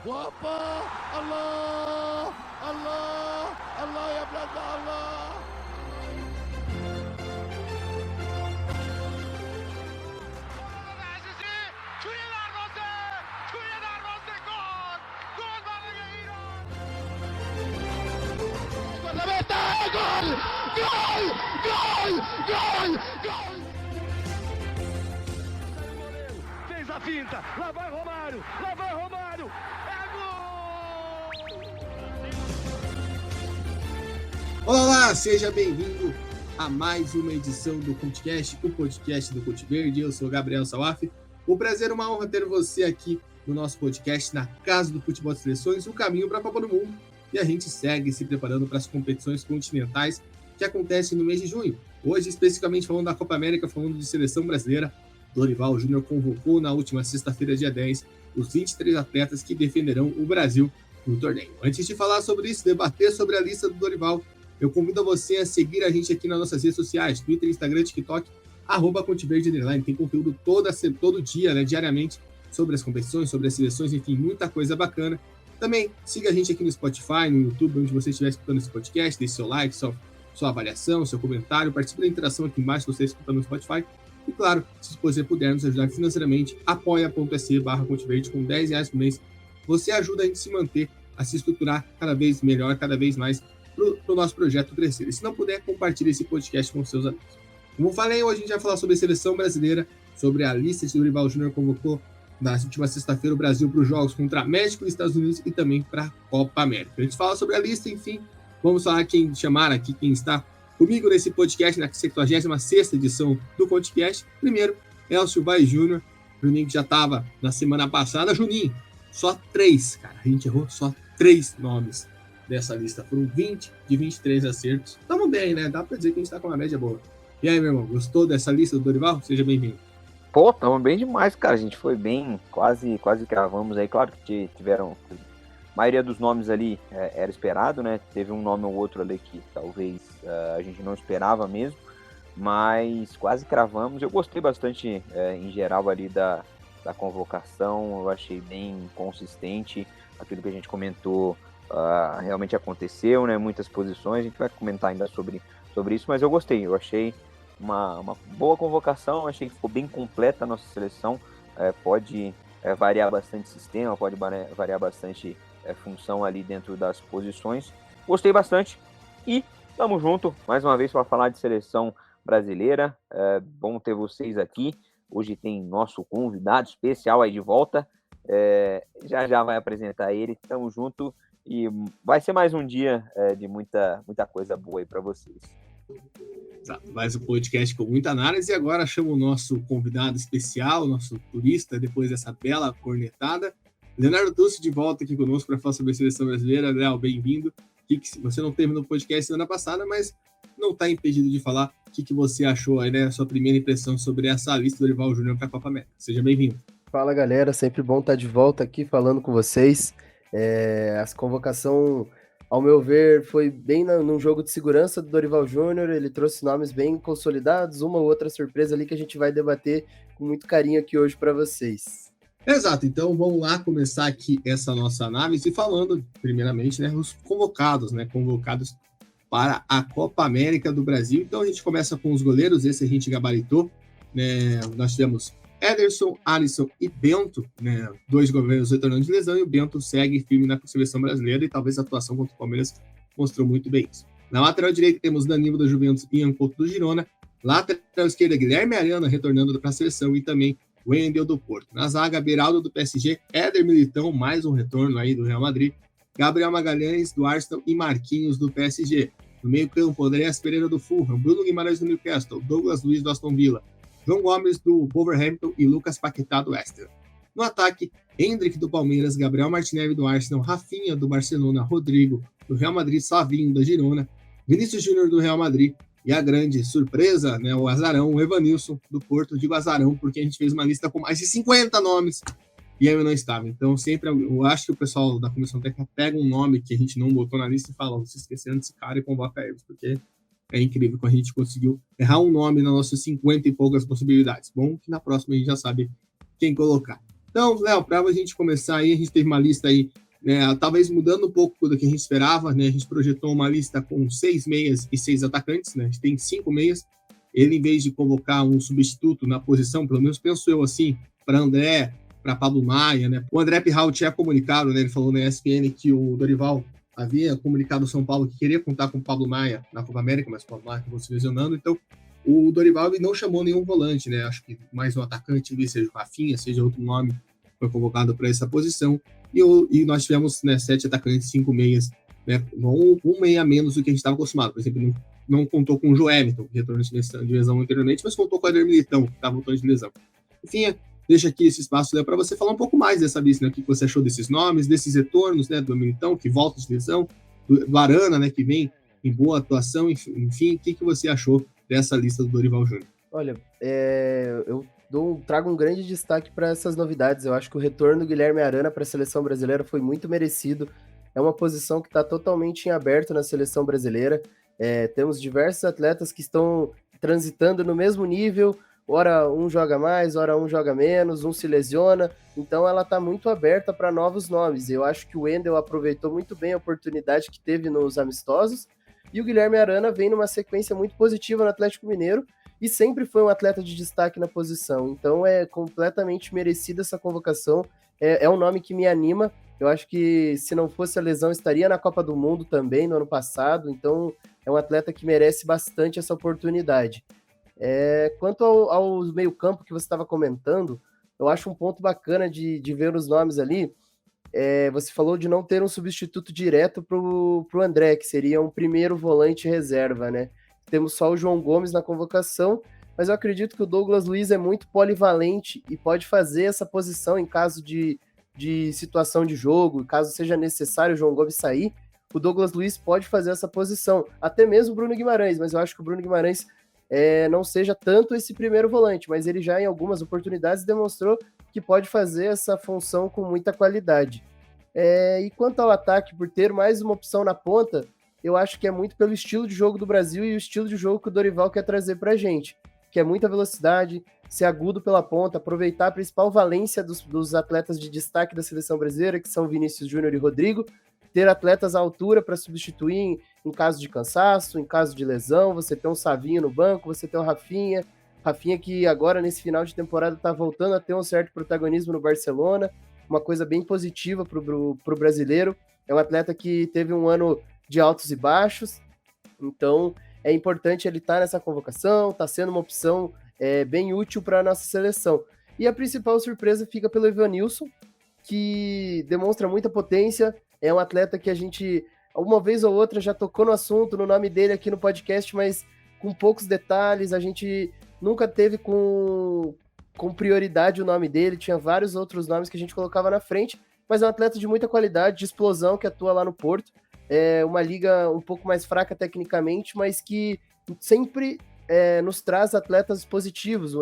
وابا الله الله الله يا بلادنا الله. Fez a finta, lá vai Romário, é gol! Olá, seja bem-vindo a mais uma edição do CultCast, o podcast do Cult Verde. Eu sou o Gabriel Salaf. Um prazer, uma honra ter você aqui no nosso podcast, na Casa do Futebol de Seleções, o caminho para a Copa do Mundo. E a gente segue se preparando para as competições continentais que acontecem no mês de junho. Hoje, especificamente falando da Copa América, falando de seleção brasileira, Dorival Júnior convocou na última sexta-feira, dia 10, os 23 atletas que defenderão o Brasil no torneio. Antes de falar sobre isso, debater sobre a lista do Dorival, eu convido você a seguir a gente aqui nas nossas redes sociais, Twitter, Instagram, TikTok, @CultVerde_. Tem conteúdo todo dia, né, diariamente, sobre as competições, sobre as seleções, enfim, muita coisa bacana. Também siga a gente aqui no Spotify, no YouTube, onde você estiver escutando esse podcast, deixe seu like, sua avaliação, seu comentário, participe da interação aqui embaixo se você está escutando no Spotify. E claro, se você puder nos ajudar financeiramente, apoia.se/CultVerde com R$10 por mês. Você ajuda a gente a se manter, a se estruturar cada vez melhor, cada vez mais para o nosso projeto crescer. E se não puder, compartilhe esse podcast com seus amigos. Como falei, hoje a gente vai falar sobre a seleção brasileira, sobre a lista que o Dorival Júnior convocou na última sexta-feira o Brasil para os jogos contra México e Estados Unidos e também para a Copa América. A gente fala sobre a lista, enfim, vamos falar quem chamar aqui, quem está comigo nesse podcast, na 76ª edição do podcast. Primeiro, Elcio Vaz Júnior, Juninho que já estava na semana passada. Juninho, só 3, cara, a gente errou só 3 nomes dessa lista. Foram 20 de 23 acertos. Tamo bem, né? Dá para dizer que a gente está com uma média boa. E aí, meu irmão, gostou dessa lista do Dorival? Seja bem-vindo. Pô, tamo bem demais, cara. A gente foi bem, quase cravamos aí. Claro que tiveram... A maioria dos nomes ali era esperado, né? Teve um nome ou outro ali que talvez a gente não esperava mesmo, mas quase cravamos. Eu gostei bastante, em geral, ali da convocação. Eu achei bem consistente. Aquilo que a gente comentou realmente aconteceu, né? Muitas posições. A gente vai comentar ainda sobre isso, mas eu gostei. Eu achei uma boa convocação. Achei que ficou bem completa a nossa seleção. Pode variar bastante sistema, pode variar bastante função ali dentro das posições. Gostei bastante e tamo junto mais uma vez para falar de seleção brasileira. Bom ter vocês aqui. Hoje tem nosso convidado especial aí de volta. Já vai apresentar ele. Tamo junto e vai ser mais um dia de muita coisa boa aí para vocês. Mais um podcast com muita análise. E agora chamo o nosso convidado especial, nosso turista, depois dessa bela cornetada, Leonardo Tussi, de volta aqui conosco para falar sobre a seleção brasileira. Léo, bem-vindo. Você não teve no podcast semana passada, mas não está impedido de falar o que você achou aí, né? A sua primeira impressão sobre essa lista do Dorival Júnior para a Copa América. Seja bem-vindo. Fala, galera. Sempre bom estar de volta aqui falando com vocês. A convocação, ao meu ver, foi bem num jogo de segurança do Dorival Júnior. Ele trouxe nomes bem consolidados, uma ou outra surpresa ali que a gente vai debater com muito carinho aqui hoje para vocês. Exato, então vamos lá começar aqui essa nossa análise falando, primeiramente, né, os convocados para a Copa América do Brasil. Então a gente começa com os goleiros, esse a gente gabaritou, né? Nós tivemos Ederson, Alisson e Bento, né, 2 goleiros retornando de lesão, e o Bento segue firme na seleção brasileira e talvez a atuação contra o Palmeiras mostrou muito bem isso. Na lateral direita temos Danilo da Juventus e Ian Couto do Girona. Lateral esquerda, Guilherme Arana retornando para a seleção e também Wendel do Porto. Na zaga, Beraldo do PSG, Éder Militão, mais um retorno aí do Real Madrid, Gabriel Magalhães do Arsenal e Marquinhos do PSG. No meio campo, Andreas Pereira do Fulham, Bruno Guimarães do Newcastle, Douglas Luiz do Aston Villa, João Gomes do Wolverhampton e Lucas Paquetá do West Ham. No ataque, Hendrick do Palmeiras, Gabriel Martinelli do Arsenal, Rafinha do Barcelona, Rodrigo do Real Madrid, Savinho da Girona, Vinícius Júnior do Real Madrid, e a grande surpresa, né, o azarão, o Evanilson do Porto. Digo azarão porque a gente fez uma lista com mais de 50 nomes e eu não estava. Então, sempre eu acho que o pessoal da comissão técnica pega um nome que a gente não botou na lista e fala: vocês esqueceram desse cara, e convoca eles, porque é incrível que a gente conseguiu errar um nome nas nossas 50 e poucas possibilidades. Bom, que na próxima a gente já sabe quem colocar. Então, Léo, para a gente começar aí, a gente teve uma lista aí, né, talvez mudando um pouco do que a gente esperava, né? A gente projetou uma lista com 6 meias e 6 atacantes, né? A gente tem 5 meias. Ele, em vez de convocar um substituto na posição, pelo menos penso eu assim, para André, para Pablo Maia, né? O André Pirral tinha comunicado, né? Ele falou na ESPN que o Dorival havia comunicado ao São Paulo que queria contar com o Pablo Maia na Copa América, mas o Pablo Maia acabou se lesionando, então o Dorival não chamou nenhum volante, né? Acho que mais um atacante, seja o Rafinha, seja outro nome, foi convocado para essa posição. E nós tivemos, né, 7 atacantes, 5 meias, né? Um meia a menos do que a gente estava acostumado. Por exemplo, não contou com o Joelinton, que retornou de lesão anteriormente, mas contou com o Éder Militão, que estava voltando de lesão. Enfim, deixa aqui esse espaço, né, para você falar um pouco mais dessa lista, né? O que você achou desses nomes, desses retornos, né, do Militão, que volta de lesão, do Arana, né, que vem em boa atuação, enfim, o que você achou dessa lista do Dorival Júnior? Olha, eu trago um grande destaque para essas novidades. Eu acho que o retorno do Guilherme Arana para a seleção brasileira foi muito merecido. É uma posição que está totalmente em aberto na seleção brasileira. Temos diversos atletas que estão transitando no mesmo nível. Ora um joga mais, ora um joga menos, um se lesiona. Então ela está muito aberta para novos nomes. Eu acho que o Wendel aproveitou muito bem a oportunidade que teve nos amistosos. E o Guilherme Arana vem numa sequência muito positiva no Atlético Mineiro e sempre foi um atleta de destaque na posição. Então é completamente merecida essa convocação. É um nome que me anima. Eu acho que se não fosse a lesão, estaria na Copa do Mundo também no ano passado. Então é um atleta que merece bastante essa oportunidade. Quanto ao meio-campo que você estava comentando, eu acho um ponto bacana de ver os nomes ali. Você falou de não ter um substituto direto para o André, que seria um primeiro volante reserva, né? Temos só o João Gomes na convocação, mas eu acredito que o Douglas Luiz é muito polivalente e pode fazer essa posição em caso de situação de jogo, caso seja necessário o João Gomes sair, o Douglas Luiz pode fazer essa posição, até mesmo o Bruno Guimarães, mas eu acho que o Bruno Guimarães não seja tanto esse primeiro volante, mas ele já em algumas oportunidades demonstrou que pode fazer essa função com muita qualidade. E quanto ao ataque, por ter mais uma opção na ponta, eu acho que é muito pelo estilo de jogo do Brasil e o estilo de jogo que o Dorival quer trazer pra gente, que é muita velocidade, ser agudo pela ponta, aproveitar a principal valência dos atletas de destaque da seleção brasileira, que são Vinícius Júnior e Rodrigo, ter atletas à altura para substituir em caso de cansaço, em caso de lesão, você tem um Savinho no banco, você tem o Rafinha que agora nesse final de temporada está voltando a ter um certo protagonismo no Barcelona, uma coisa bem positiva para o brasileiro, é um atleta que teve um ano de altos e baixos, então é importante ele estar nessa convocação, está sendo uma opção bem útil para a nossa seleção. E a principal surpresa fica pelo Evanilson, que demonstra muita potência, é um atleta que a gente, alguma vez ou outra, já tocou no assunto, no nome dele aqui no podcast, mas com poucos detalhes, a gente nunca teve com prioridade o nome dele, tinha vários outros nomes que a gente colocava na frente, mas é um atleta de muita qualidade, de explosão, que atua lá no Porto, é uma liga um pouco mais fraca tecnicamente, mas que sempre nos traz atletas positivos.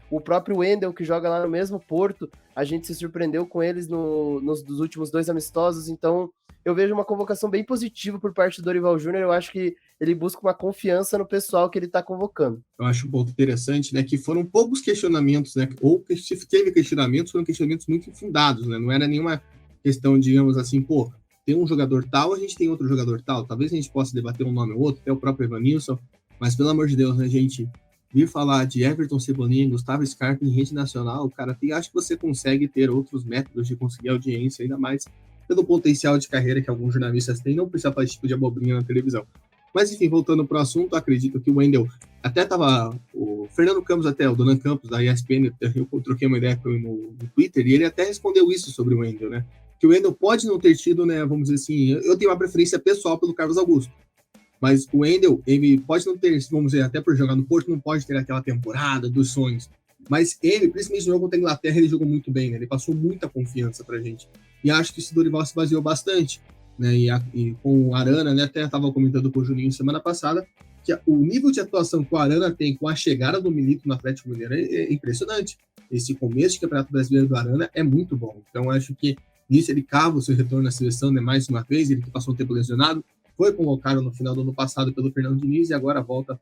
O próprio Wendel, que joga lá no mesmo Porto, a gente se surpreendeu com eles nos últimos 2 amistosos, então eu vejo uma convocação bem positiva por parte do Dorival Júnior. Eu acho que ele busca uma confiança no pessoal que ele está convocando. Eu acho um ponto interessante, né, que foram poucos questionamentos, né, ou que teve questionamentos, foram questionamentos muito infundados, né, não era nenhuma questão, digamos assim, pô, tem um jogador tal, a gente tem outro jogador tal, talvez a gente possa debater um nome ou outro, até o próprio Evanilson, mas pelo amor de Deus, né, gente, vir falar de Everton Cebolinha, Gustavo Scarpa em rede nacional, cara, acho que você consegue ter outros métodos de conseguir audiência, ainda mais pelo potencial de carreira que alguns jornalistas têm, não precisa fazer esse tipo de abobrinha na televisão. Mas, enfim, voltando para o assunto, acredito que o Wendel, até estava o Fernando Campos, até o Donan Campos, da ESPN, eu troquei uma ideia com ele no Twitter, e ele até respondeu isso sobre o Wendel, né? Que o Wendel pode não ter tido, né, vamos dizer assim, eu tenho uma preferência pessoal pelo Carlos Augusto, mas o Wendel, ele pode não ter, vamos dizer, até por jogar no Porto, não pode ter aquela temporada dos sonhos, mas ele, principalmente no jogo contra a Inglaterra, ele jogou muito bem, né? Ele passou muita confiança pra gente, e acho que esse Dorival se baseou bastante, né? E com o Arana, né, até estava comentando com o Juninho semana passada, que o nível de atuação que o Arana tem com a chegada do Milito no Atlético Mineiro é impressionante. Esse começo de Campeonato Brasileiro do Arana é muito bom, então acho que nisso ele cava o seu retorno na seleção, né, mais uma vez, ele que passou um tempo lesionado, foi convocado no final do ano passado pelo Fernando Diniz e agora volta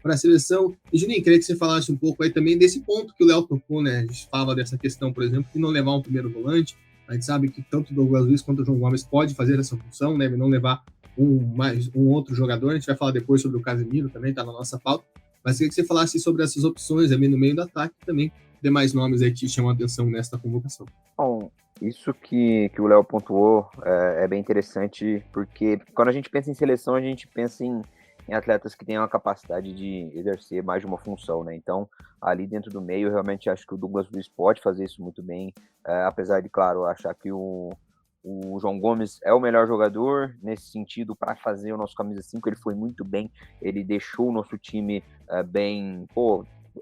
para a seleção. E, Juninho, queria que você falasse um pouco aí também desse ponto que o Léo tocou, né? A gente fala dessa questão, por exemplo, de não levar um primeiro volante. A gente sabe que tanto o Douglas Luiz quanto o João Gomes pode fazer essa função, né? Não levar um outro jogador. A gente vai falar depois sobre o Casemiro também, tá na nossa pauta. Mas queria que você falasse sobre essas opções ali no meio do ataque também, demais nomes aí que te chamam a atenção nesta convocação. Bom, isso que o Léo pontuou é bem interessante, porque quando a gente pensa em seleção, a gente pensa em atletas que têm uma capacidade de exercer mais de uma função, né? Então, ali dentro do meio, eu realmente acho que o Douglas Luiz pode fazer isso muito bem, apesar de, claro, achar que o João Gomes é o melhor jogador nesse sentido para fazer o nosso camisa 5, ele foi muito bem, ele deixou o nosso time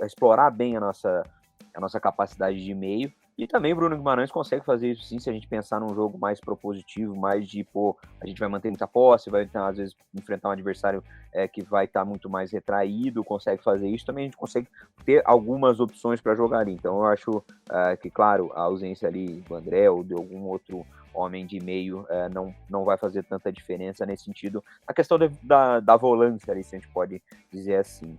explorar bem a nossa capacidade de meio. E também o Bruno Guimarães consegue fazer isso sim, se a gente pensar num jogo mais propositivo, mais de, a gente vai manter muita posse, vai às vezes enfrentar um adversário que vai estar muito mais retraído, consegue fazer isso, também a gente consegue ter algumas opções para jogar ali. Então eu acho que, claro, a ausência ali do André ou de algum outro homem de meio não vai fazer tanta diferença nesse sentido. A questão da volância ali, se a gente pode dizer assim.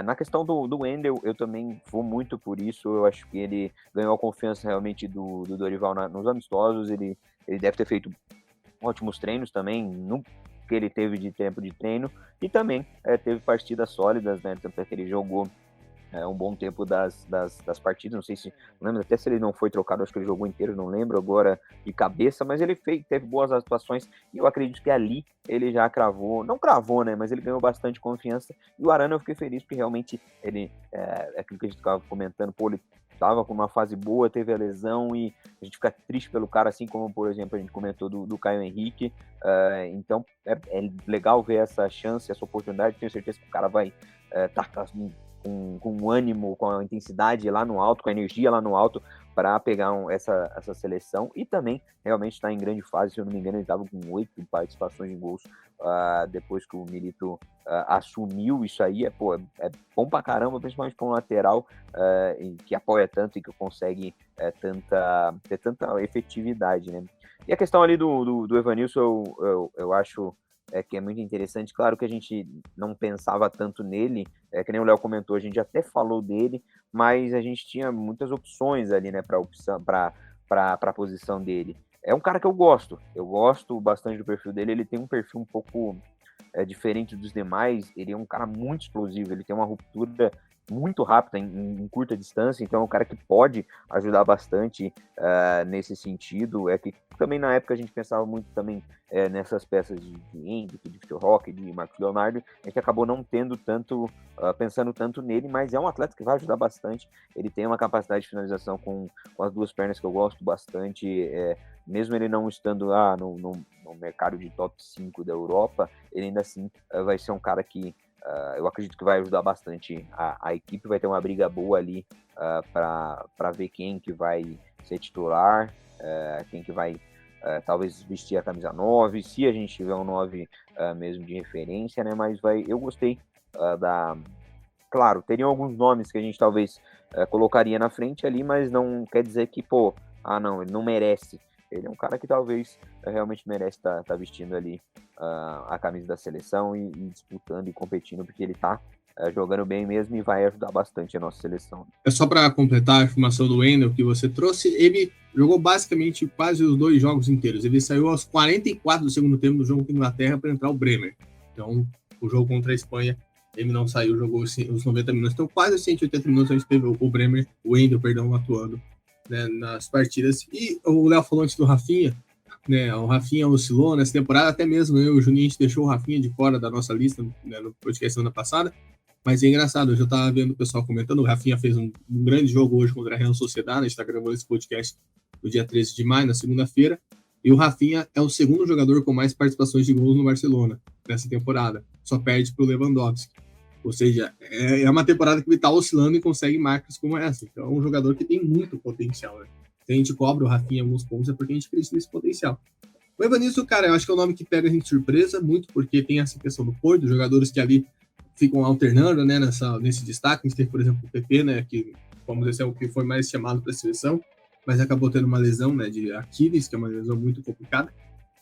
Na questão do Wendel, eu também vou muito por isso. Eu acho que ele ganhou a confiança realmente do Dorival nos amistosos. Ele deve ter feito ótimos treinos também, no que ele teve de tempo de treino, e também teve partidas sólidas, né? Tanto é que ele jogou um bom tempo das partidas, não lembro até se ele não foi trocado, acho que ele jogou inteiro, não lembro agora de cabeça, mas ele teve boas atuações, e eu acredito que ali ele já não cravou, né, mas ele ganhou bastante confiança, e o Arana eu fiquei feliz, porque realmente ele, aquilo que a gente estava comentando, ele estava com uma fase boa, teve a lesão, e a gente fica triste pelo cara, assim como, por exemplo, a gente comentou do Caio Henrique, então é legal ver essa chance, essa oportunidade, tenho certeza que o cara vai estar com ânimo, com a intensidade lá no alto, com a energia lá no alto, para pegar essa seleção, e também realmente está em grande fase. Se eu não me engano, ele estava com 8 participações em gols depois que o Milito assumiu. Isso aí é bom pra caramba, principalmente para um lateral que apoia tanto e que consegue ter tanta efetividade, né? E a questão ali do Evanilson, eu acho que é muito interessante. Claro que a gente não pensava tanto nele, que nem o Léo comentou, a gente até falou dele, mas a gente tinha muitas opções ali, né, para a posição dele. É um cara que eu gosto bastante do perfil dele. Ele tem um perfil um pouco diferente dos demais. Ele é um cara muito explosivo, ele tem uma ruptura muito rápida em curta distância, então é um cara que pode ajudar bastante nesse sentido. É que também na época a gente pensava muito também nessas peças de Hendrick, de Vitor Roque, de Marcos Leonardo. A gente acabou não tendo pensando tanto nele, mas é um atleta que vai ajudar bastante. Ele tem uma capacidade de finalização com as duas pernas que eu gosto bastante, mesmo ele não estando no mercado de top 5 da Europa, ele ainda assim vai ser um cara que eu acredito que vai ajudar bastante a equipe. Vai ter uma briga boa ali para ver quem que vai ser titular, quem que vai talvez vestir a camisa 9, se a gente tiver um 9 mesmo de referência, né? Mas eu gostei Claro, teriam alguns nomes que a gente talvez colocaria na frente ali, mas não quer dizer que, não, ele não merece. Ele é um cara que talvez realmente merece estar vestindo ali a camisa da seleção e disputando e competindo, porque ele está jogando bem mesmo e vai ajudar bastante a nossa seleção. Só para completar a informação do Wendel que você trouxe, ele jogou basicamente quase os 2 jogos inteiros. Ele saiu aos 44 do segundo tempo do jogo com a Inglaterra para entrar o Bremer. Então, o jogo contra a Espanha, ele não saiu, jogou os 90 minutos. Então, quase 180 minutos a gente teve o Wendel, atuando, né, nas partidas. E o Léo falou antes do Rafinha, né, o Rafinha oscilou nessa temporada, até mesmo eu e o Juninho, a gente deixou o Rafinha de fora da nossa lista, né, no podcast semana passada, mas é engraçado, eu já estava vendo o pessoal comentando, o Rafinha fez um grande jogo hoje contra a Real Sociedad, a gente está gravando esse podcast no dia 13 de maio, na segunda-feira, e o Rafinha é o segundo jogador com mais participações de gols no Barcelona nessa temporada, só perde para o Lewandowski. Ou seja, é uma temporada que ele está oscilando e consegue marcas como essa. Então é um jogador que tem muito potencial, né? Se a gente cobra o Rafinha em alguns pontos, é porque a gente acredita nesse potencial. O Evanilson, cara, eu acho que é o nome que pega a gente de surpresa, muito porque tem essa questão do Porto, jogadores que ali ficam alternando, né, nesse destaque. A gente teve, por exemplo, o PP, né, que, vamos dizer, é o que foi mais chamado para a seleção, mas acabou tendo uma lesão, né, de Aquiles, que é uma lesão muito complicada.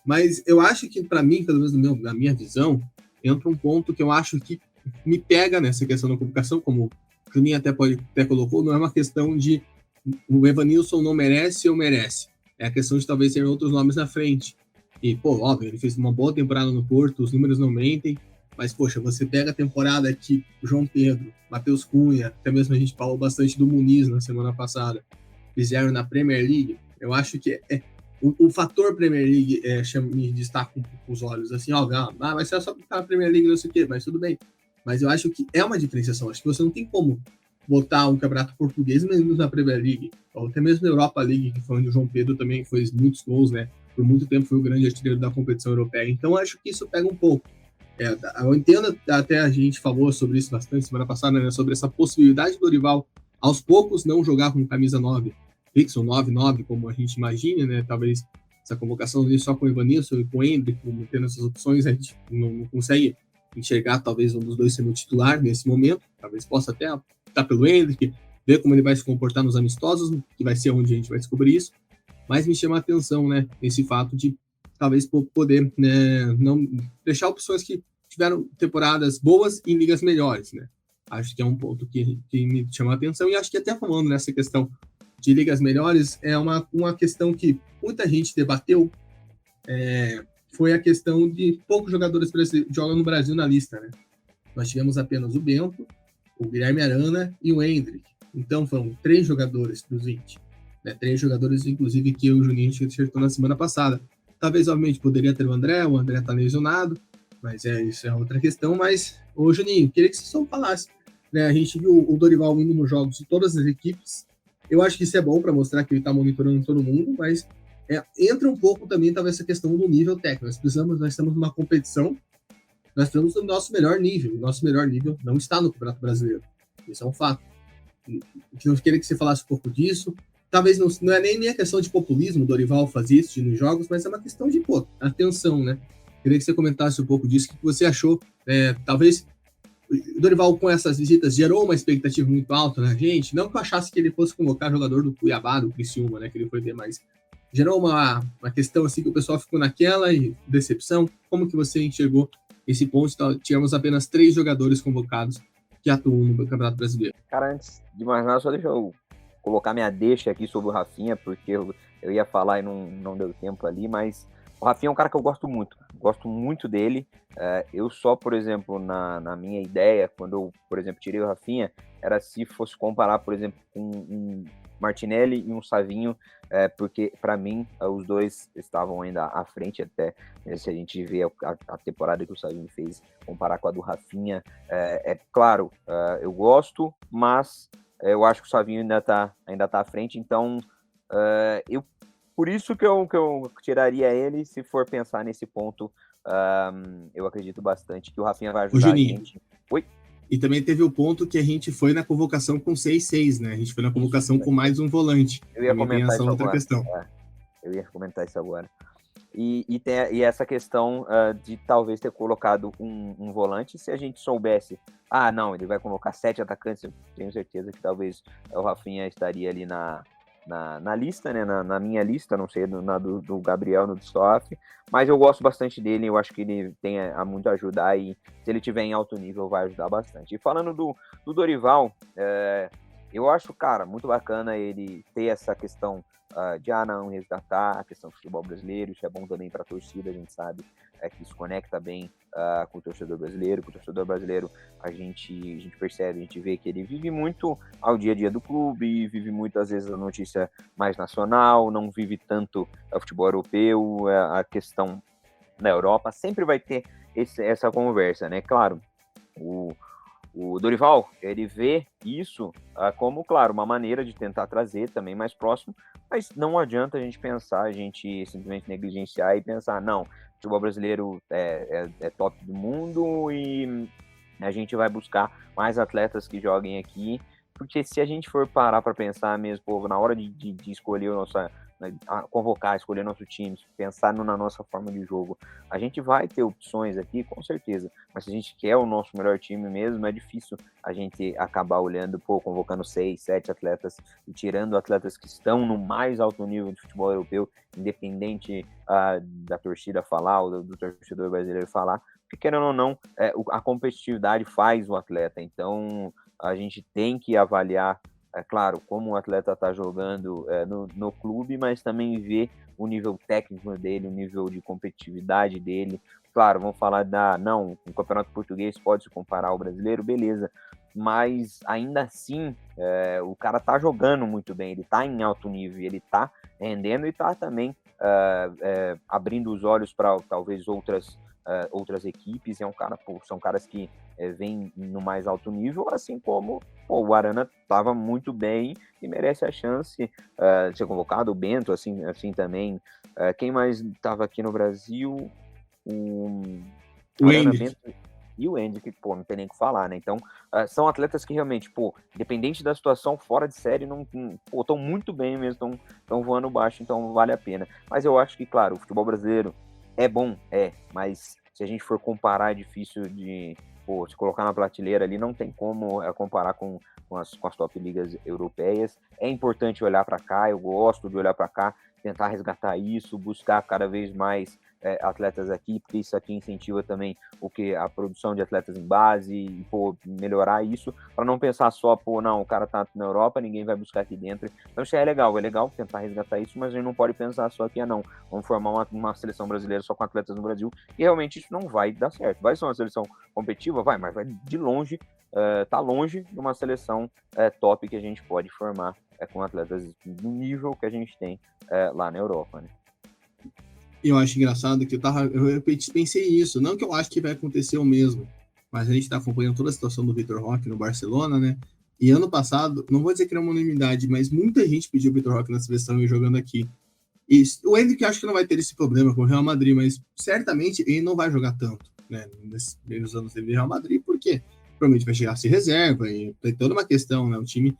Mas eu acho que, para mim, pelo menos na minha visão, entra um ponto que eu acho que me pega nessa questão da convocação, como o Juninho até colocou, não é uma questão de o Evanilson não merece ou merece. É a questão de talvez ter outros nomes na frente. E, pô, óbvio, ele fez uma boa temporada no Porto, os números não mentem, mas, poxa, você pega a temporada que o João Pedro, Matheus Cunha, até mesmo a gente falou bastante do Muniz na semana passada, fizeram na Premier League. Eu acho que o fator Premier League me destaca um pouco os olhos, assim, ó, mas é só ficar na Premier League, não sei o quê, mas tudo bem. Mas eu acho que é uma diferenciação. Acho que você não tem como botar um campeonato português mesmo na Premier League, ou até mesmo na Europa League, que foi onde o João Pedro também fez muitos gols, né? Por muito tempo foi o grande artilheiro da competição europeia. Então acho que isso pega um pouco. Eu entendo, até a gente falou sobre isso bastante semana passada, né? Sobre essa possibilidade do Dorival, aos poucos, não jogar com camisa 9 fixa ou 9-9, como a gente imagina, né? Talvez essa convocação só com o Evanilson e com o Hendrick, tendo essas opções, a gente não consegue enxergar talvez um dos dois sendo titular nesse momento. Talvez possa até optar pelo Hendrick, ver como ele vai se comportar nos amistosos, que vai ser onde a gente vai descobrir isso. Mas me chama a atenção, né, esse fato de talvez poder, né, não deixar opções que tiveram temporadas boas em ligas melhores, né? Acho que é um ponto que me chama a atenção, e acho que até falando nessa questão de ligas melhores, é uma questão que muita gente debateu, foi a questão de poucos jogadores brasileiros jogam no Brasil na lista, né? Nós tivemos apenas o Bento, o Guilherme Arana e o Hendrick. Então foram 3 jogadores dos 20. Né? 3 jogadores, inclusive, que o Juninho acertou na semana passada. Talvez, obviamente, poderia ter o André tá lesionado, mas isso é outra questão. Mas, ô Juninho, queria que você só falasse. Né? A gente viu o Dorival indo nos jogos de todas as equipes. Eu acho que isso é bom para mostrar que ele está monitorando todo mundo, mas entra um pouco também, talvez, essa questão do nível técnico. Nós estamos numa competição, nós estamos no nosso melhor nível. O nosso melhor nível não está no Campeonato Brasileiro. Isso é um fato. Eu queria que você falasse um pouco disso. Talvez não é nem a questão de populismo, o Dorival fazer isso nos jogos, mas é uma questão de, atenção, né? Queria que você comentasse um pouco disso, o que você achou. Talvez o Dorival, com essas visitas, gerou uma expectativa muito alta na gente. Não que eu achasse que ele fosse convocar jogador do Cuiabá, do Criciúma, né? Que ele foi ver, mas gerou uma questão assim que o pessoal ficou naquela e decepção. Como que você enxergou esse ponto? Tínhamos apenas 3 jogadores convocados que atuam no Campeonato Brasileiro. Cara, antes de mais nada, só deixa eu colocar minha deixa aqui sobre o Rafinha, porque eu ia falar e não deu tempo ali, mas o Rafinha é um cara que eu gosto muito dele. Eu só, por exemplo, na minha ideia, quando eu, por exemplo, tirei o Rafinha, era se fosse comparar, por exemplo, com um Martinelli e um Savinho, porque para mim os dois estavam ainda à frente, até se a gente vê a temporada que o Savinho fez, comparar com a do Rafinha, claro, eu gosto, mas eu acho que o Savinho ainda tá à frente, então por isso que eu tiraria ele. Se for pensar nesse ponto, eu acredito bastante que o Rafinha vai ajudar a gente. Oi? E também teve o ponto que a gente foi na convocação com 6-6, né? A gente foi na convocação com mais um volante. Eu ia comentar essa outra questão. Eu ia comentar isso agora. E essa questão de talvez ter colocado um volante, se a gente soubesse, não, ele vai colocar 7 atacantes, eu tenho certeza que talvez o Rafinha estaria ali na lista, né, na minha lista, não sei, na do Gabriel, no do Stoff, mas eu gosto bastante dele, eu acho que ele tem muito a ajudar, e se ele tiver em alto nível vai ajudar bastante. E falando do Dorival, eu acho, cara, muito bacana ele ter essa questão de não resgatar a questão do futebol brasileiro. Isso é bom também para a torcida, a gente sabe que isso conecta bem com o torcedor brasileiro. Com o torcedor brasileiro a gente percebe, a gente vê que ele vive muito ao dia a dia do clube, vive muito às vezes a notícia mais nacional, não vive tanto o futebol europeu, a questão na Europa, sempre vai ter essa conversa, né? Claro, o Dorival, ele vê isso como, claro, uma maneira de tentar trazer também mais próximo, mas não adianta a gente pensar, a gente simplesmente negligenciar e pensar, não, o futebol brasileiro é top do mundo e a gente vai buscar mais atletas que joguem aqui, porque se a gente for parar para pensar mesmo, povo, na hora de escolher convocar, escolher nosso time, pensar na nossa forma de jogo, a gente vai ter opções aqui, com certeza, mas se a gente quer o nosso melhor time mesmo, é difícil a gente acabar olhando, convocando 6, 7 atletas e tirando atletas que estão no mais alto nível de futebol europeu, independente da torcida falar ou do torcedor brasileiro falar, porque querendo ou não, a competitividade faz o atleta, então a gente tem que avaliar, claro, como o atleta está jogando no clube, mas também ver o nível técnico dele, o nível de competitividade dele. Claro, vamos falar não, o Campeonato Português pode se comparar ao brasileiro, beleza, mas ainda assim, o cara tá jogando muito bem, ele tá em alto nível, ele tá rendendo e tá também abrindo os olhos para talvez outras equipes. São caras que vêm no mais alto nível, assim como o Arana estava muito bem e merece a chance de ser convocado, o Bento, assim também. Quem mais estava aqui no Brasil? O Hendrick. E o Hendrick, não tem nem o que falar, né? Então, são atletas que realmente, independente da situação, fora de série, estão muito bem mesmo, estão voando baixo, então vale a pena. Mas eu acho que, claro, o futebol brasileiro é bom, mas se a gente for comparar, é difícil de se colocar na prateleira ali, não tem como comparar com as top ligas europeias. É importante olhar para cá, eu gosto de olhar para cá, tentar resgatar isso, buscar cada vez mais atletas aqui, porque isso aqui incentiva também a produção de atletas em base e melhorar isso, para não pensar só, não, o cara tá na Europa, ninguém vai buscar aqui dentro. Então isso é legal tentar resgatar isso, mas a gente não pode pensar só que, não, vamos formar uma seleção brasileira só com atletas no Brasil, e realmente isso não vai dar certo. Vai ser uma seleção competitiva? Mas vai de longe, tá longe de uma seleção top que a gente pode formar com atletas do nível que a gente tem lá na Europa, né? Eu acho engraçado que eu pensei isso, não que eu acho que vai acontecer o mesmo, mas a gente está acompanhando toda a situação do Vitor Roque no Barcelona, né? E ano passado, não vou dizer que era uma unanimidade, mas muita gente pediu o Vitor Roque na seleção e jogando aqui. E o Hendrick acho que não vai ter esse problema com o Real Madrid, mas certamente ele não vai jogar tanto, né? Nesses primeiros anos dele no Real Madrid, porque provavelmente vai chegar a ser reserva, e tem toda uma questão, né? O time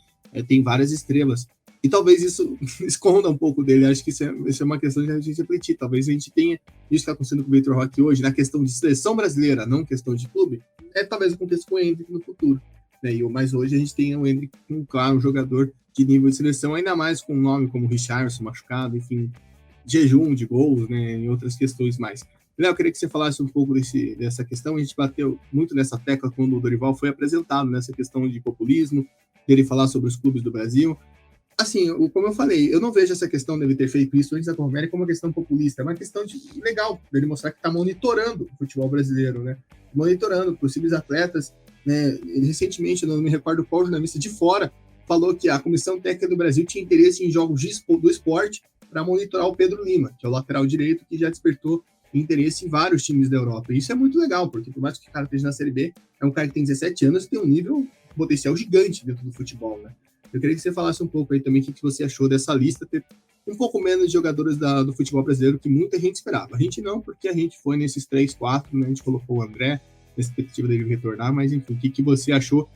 tem várias estrelas. E talvez isso esconda um pouco dele. Acho que isso é uma questão de a gente refletir. Talvez a gente tenha isso que está acontecendo com o Vitor Roque hoje, na questão de seleção brasileira, não questão de clube, talvez aconteça com o Hendrick no futuro. Né? Mas hoje a gente tem o Hendrick, claro, um jogador de nível de seleção, ainda mais com um nome como o Richarlison machucado, enfim, jejum de gols, né, e outras questões mais. Léo, eu queria que você falasse um pouco dessa questão. A gente bateu muito nessa tecla quando o Dorival foi apresentado, nessa questão de populismo, dele falar sobre os clubes do Brasil. Assim, como eu falei, eu não vejo essa questão dele ter feito isso antes da Copa América como uma questão populista, é uma questão legal, dele mostrar que está monitorando o futebol brasileiro, né? Monitorando possíveis atletas, né? Recentemente, eu não me recordo qual jornalista de fora falou que a Comissão Técnica do Brasil tinha interesse em jogos do esporte para monitorar o Pedro Lima, que é o lateral direito, que já despertou interesse em vários times da Europa. E isso é muito legal, porque por mais que o cara esteja na Série B, é um cara que tem 17 anos e tem um nível potencial gigante dentro do futebol, né? Eu queria que você falasse um pouco aí também o que você achou dessa lista, ter um pouco menos de jogadores do futebol brasileiro que muita gente esperava. A gente não, porque a gente foi nesses 3, 4, né? A gente colocou o André, na expectativa dele retornar, mas enfim, o que você achou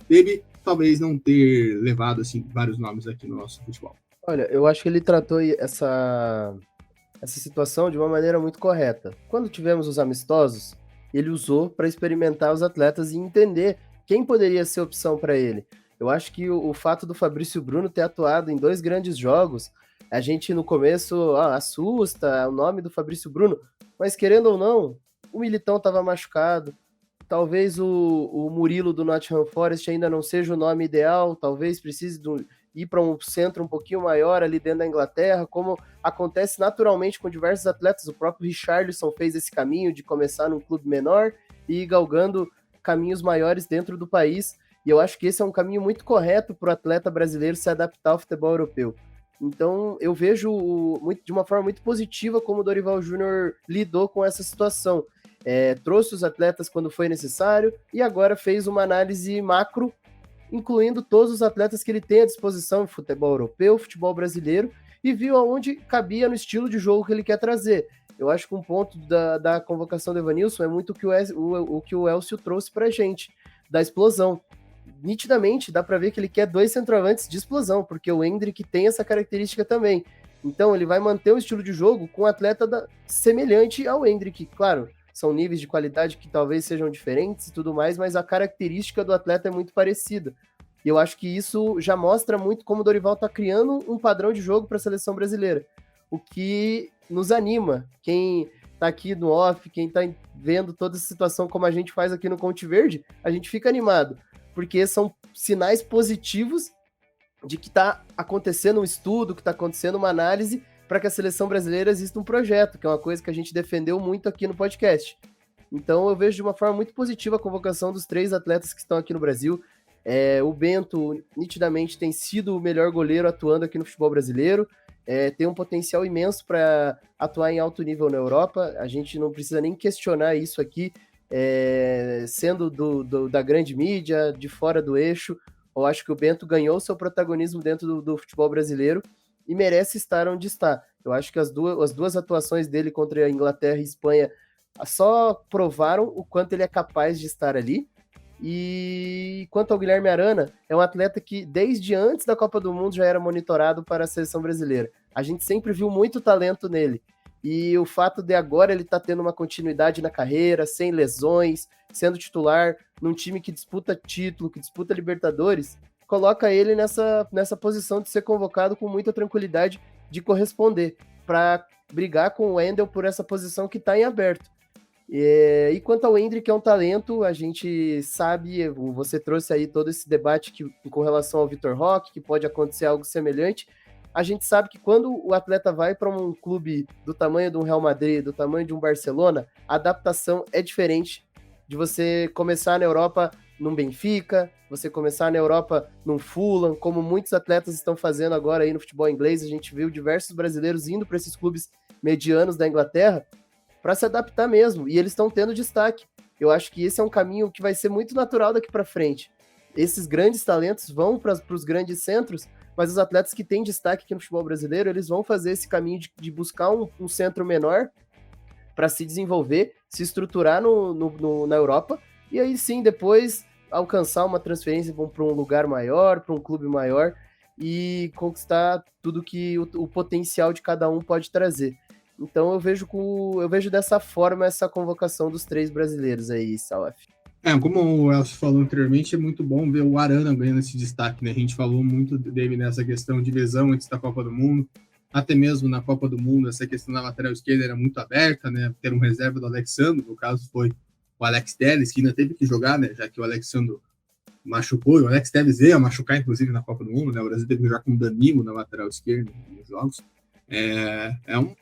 dele talvez não ter levado assim, vários nomes aqui no nosso futebol? Olha, eu acho que ele tratou essa situação de uma maneira muito correta. Quando tivemos os amistosos, ele usou para experimentar os atletas e entender quem poderia ser opção para ele. Eu acho que o fato do Fabrício Bruno ter atuado em 2 grandes jogos, a gente no começo assusta o nome do Fabrício Bruno, mas querendo ou não, o Militão estava machucado, talvez o Murilo do Nottingham Forest ainda não seja o nome ideal, talvez precise ir para um centro um pouquinho maior ali dentro da Inglaterra, como acontece naturalmente com diversos atletas. O próprio Richarlison fez esse caminho de começar num clube menor e ir galgando caminhos maiores dentro do país. E eu acho que esse é um caminho muito correto para o atleta brasileiro se adaptar ao futebol europeu. Então, eu vejo de uma forma muito positiva como o Dorival Júnior lidou com essa situação. Trouxe os atletas quando foi necessário e agora fez uma análise macro, incluindo todos os atletas que ele tem à disposição, futebol europeu, futebol brasileiro, e viu aonde cabia no estilo de jogo que ele quer trazer. Eu acho que um ponto da convocação do Evanilson é muito o que o Elcio trouxe para a gente, da explosão. Nitidamente, dá para ver que ele quer 2 centroavantes de explosão, porque o Hendrick tem essa característica também. Então, ele vai manter o estilo de jogo com um atleta semelhante ao Hendrick. Claro, são níveis de qualidade que talvez sejam diferentes e tudo mais, mas a característica do atleta é muito parecida. E eu acho que isso já mostra muito como o Dorival está criando um padrão de jogo para a seleção brasileira, o que nos anima. Quem tá aqui no off, quem tá vendo toda essa situação como a gente faz aqui no Conte Verde, a gente fica animado, porque são sinais positivos de que tá acontecendo um estudo, que tá acontecendo uma análise para que a seleção brasileira exista um projeto, que é uma coisa que a gente defendeu muito aqui no podcast. Então eu vejo de uma forma muito positiva a convocação dos 3 atletas que estão aqui no Brasil. O Bento, nitidamente, tem sido o melhor goleiro atuando aqui no futebol brasileiro, tem um potencial imenso para atuar em alto nível na Europa, a gente não precisa nem questionar isso aqui, sendo da grande mídia, de fora do eixo. Eu acho que o Bento ganhou seu protagonismo dentro do futebol brasileiro e merece estar onde está. Eu acho que as duas atuações dele contra a Inglaterra e Espanha só provaram o quanto ele é capaz de estar ali. E quanto ao Guilherme Arana, é um atleta que desde antes da Copa do Mundo já era monitorado para a seleção brasileira. A gente sempre viu muito talento nele. E o fato de agora ele estar tendo uma continuidade na carreira, sem lesões, sendo titular num time que disputa título, que disputa Libertadores, coloca ele nessa posição de ser convocado com muita tranquilidade de corresponder, para brigar com o Wendel por essa posição que está em aberto. E quanto ao Endrick, é um talento, a gente sabe, você trouxe aí todo esse debate com relação ao Vitor Roque, que pode acontecer algo semelhante. A gente sabe que quando o atleta vai para um clube do tamanho de um Real Madrid, do tamanho de um Barcelona, a adaptação é diferente de você começar na Europa num Benfica, você começar na Europa num Fulham, como muitos atletas estão fazendo agora aí no futebol inglês. A gente viu diversos brasileiros indo para esses clubes medianos da Inglaterra para se adaptar mesmo, e eles estão tendo destaque. Eu acho que esse é um caminho que vai ser muito natural daqui para frente. Esses grandes talentos vão para os grandes centros, mas os atletas que têm destaque aqui no futebol brasileiro, eles vão fazer esse caminho de buscar um centro menor para se desenvolver, se estruturar na Europa, e aí sim, depois alcançar uma transferência para um lugar maior, para um clube maior, e conquistar tudo que o potencial de cada um pode trazer. Então eu vejo dessa forma essa convocação dos 3 brasileiros aí, Salaf. Como o Elcio falou anteriormente, é muito bom ver o Arana ganhando esse destaque, né? A gente falou muito dele nessa questão de lesão antes da Copa do Mundo, até mesmo na Copa do Mundo, essa questão da lateral esquerda era muito aberta, né? Ter um reserva do Alexandre, no caso foi o Alex Telles, que ainda teve que jogar, né? Já que o Alexandre machucou, e o Alex Telles veio a machucar, inclusive, na Copa do Mundo, né? O Brasil teve que jogar com o Danilo na lateral esquerda nos jogos.